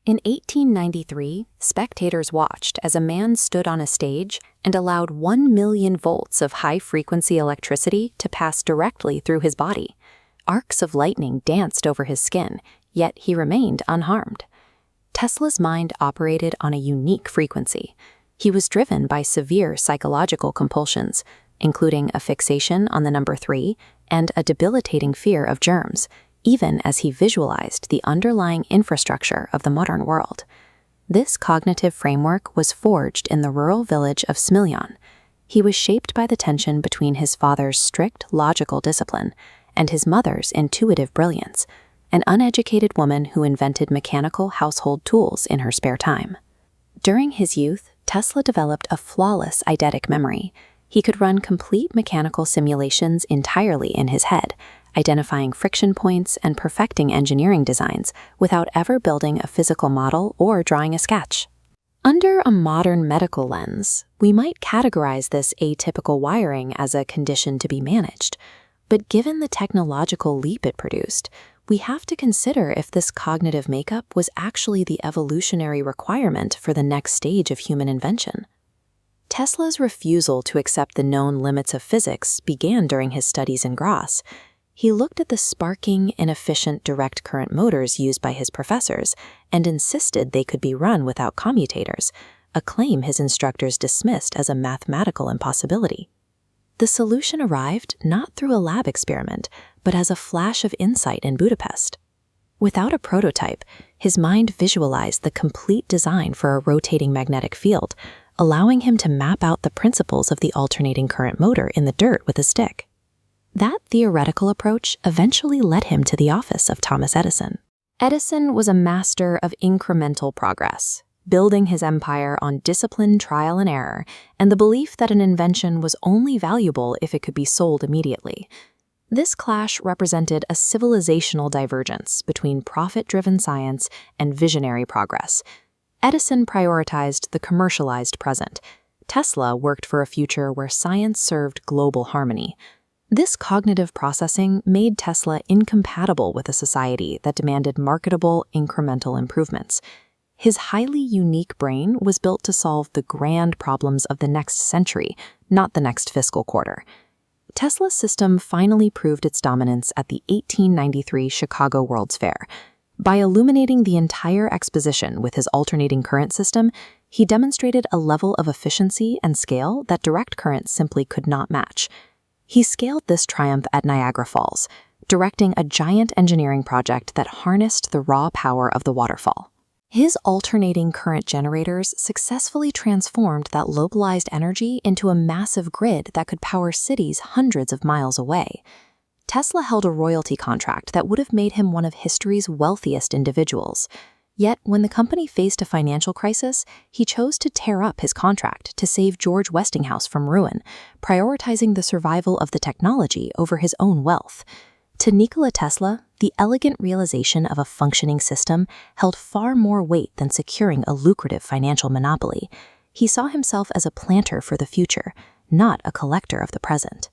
In 1893, spectators watched as a man stood on a stage and allowed 1 million volts of high-frequency electricity to pass directly through his body. Arcs of lightning danced over his skin, yet he remained unharmed. Tesla's mind operated on a unique frequency. He was driven by severe psychological compulsions, including a fixation on the number 3 and a debilitating fear of germs, even as he visualized the underlying infrastructure of the modern world. This cognitive framework was forged in the rural village of Smiljan. He was shaped by the tension between his father's strict logical discipline and his mother's intuitive brilliance, an uneducated woman who invented mechanical household tools in her spare time. During his youth, Tesla developed a flawless eidetic memory. He could run complete mechanical simulations entirely in his head, identifying friction points and perfecting engineering designs without ever building a physical model or drawing a sketch. Under a modern medical lens, we might categorize this atypical wiring as a condition to be managed, but given the technological leap it produced, we have to consider if this cognitive makeup was actually the evolutionary requirement for the next stage of human invention. Tesla's refusal to accept the known limits of physics began during his studies in Graz. He looked at the sparking, inefficient direct current motors used by his professors and insisted they could be run without commutators, a claim his instructors dismissed as a mathematical impossibility. The solution arrived not through a lab experiment, but as a flash of insight in Budapest. Without a prototype, his mind visualized the complete design for a rotating magnetic field, allowing him to map out the principles of the alternating current motor in the dirt with a stick. That theoretical approach eventually led him to the office of Thomas Edison. Edison was a master of incremental progress, building his empire on disciplined trial and error and the belief that an invention was only valuable if it could be sold immediately. This clash represented a civilizational divergence between profit-driven science and visionary progress. Edison prioritized the commercialized present. Tesla worked for a future where science served global harmony. This cognitive processing made Tesla incompatible with a society that demanded marketable, incremental improvements. His highly unique brain was built to solve the grand problems of the next century, not the next fiscal quarter. Tesla's system finally proved its dominance at the 1893 Chicago World's Fair. By illuminating the entire exposition with his alternating current system, he demonstrated a level of efficiency and scale that direct current simply could not match. He scaled this triumph at Niagara Falls, directing a giant engineering project that harnessed the raw power of the waterfall. His alternating current generators successfully transformed that localized energy into a massive grid that could power cities hundreds of miles away. Tesla held a royalty contract that would have made him one of history's wealthiest individuals. Yet, when the company faced a financial crisis, he chose to tear up his contract to save George Westinghouse from ruin, prioritizing the survival of the technology over his own wealth. To Nikola Tesla, the elegant realization of a functioning system held far more weight than securing a lucrative financial monopoly. He saw himself as a planter for the future, not a collector of the present.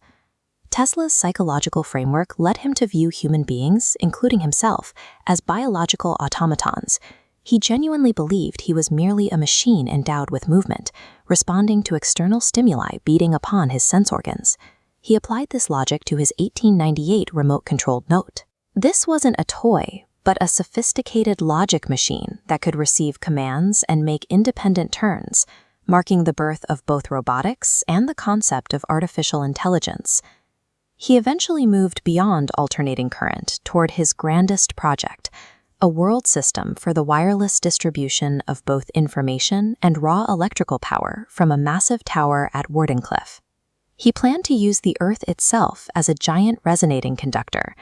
Tesla's psychological framework led him to view human beings, including himself, as biological automatons. He genuinely believed he was merely a machine endowed with movement, responding to external stimuli beating upon his sense organs. He applied this logic to his 1898 remote-controlled note. This wasn't a toy, but a sophisticated logic machine that could receive commands and make independent turns, marking the birth of both robotics and the concept of artificial intelligence. He eventually moved beyond alternating current toward his grandest project, a world system for the wireless distribution of both information and raw electrical power from a massive tower at Wardenclyffe. He planned to use the Earth itself as a giant resonating conductor.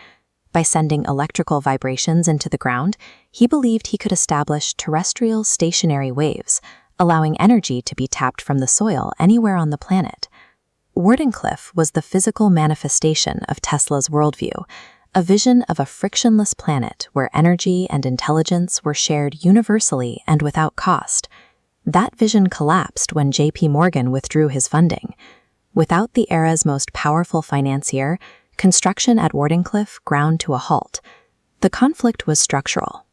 By sending electrical vibrations into the ground, he believed he could establish terrestrial stationary waves, allowing energy to be tapped from the soil anywhere on the planet. Wardenclyffe was the physical manifestation of Tesla's worldview, a vision of a frictionless planet where energy and intelligence were shared universally and without cost. That vision collapsed when J.P. Morgan withdrew his funding. Without the era's most powerful financier, construction at Wardenclyffe ground to a halt. The conflict was structural.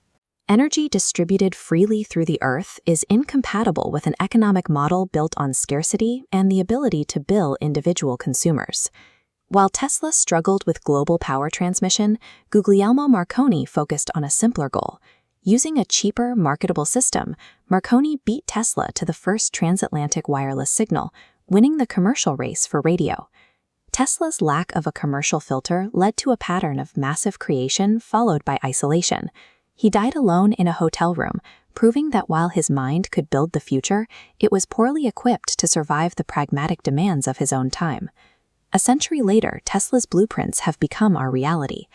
Energy distributed freely through the Earth is incompatible with an economic model built on scarcity and the ability to bill individual consumers. While Tesla struggled with global power transmission, Guglielmo Marconi focused on a simpler goal. Using a cheaper, marketable system, Marconi beat Tesla to the first transatlantic wireless signal, winning the commercial race for radio. Tesla's lack of a commercial filter led to a pattern of massive creation followed by isolation. He died alone in a hotel room, proving that while his mind could build the future, it was poorly equipped to survive the pragmatic demands of his own time. A century later, Tesla's blueprints have become our reality.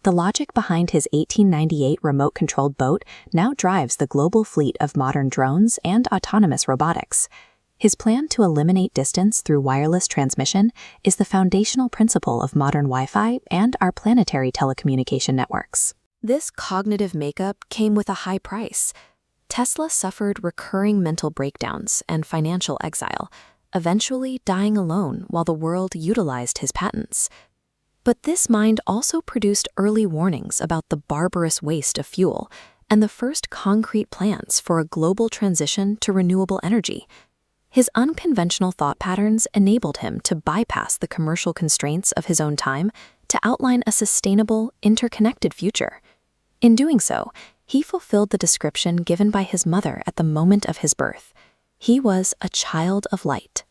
The logic behind his 1898 remote-controlled boat now drives the global fleet of modern drones and autonomous robotics. His plan to eliminate distance through wireless transmission is the foundational principle of modern Wi-Fi and our planetary telecommunication networks. This cognitive makeup came with a high price. Tesla suffered recurring mental breakdowns and financial exile, eventually dying alone while the world utilized his patents. But this mind also produced early warnings about the barbarous waste of fuel and the first concrete plans for a global transition to renewable energy. His unconventional thought patterns enabled him to bypass the commercial constraints of his own time to outline a sustainable, interconnected future. In doing so, he fulfilled the description given by his mother at the moment of his birth. He was a child of light.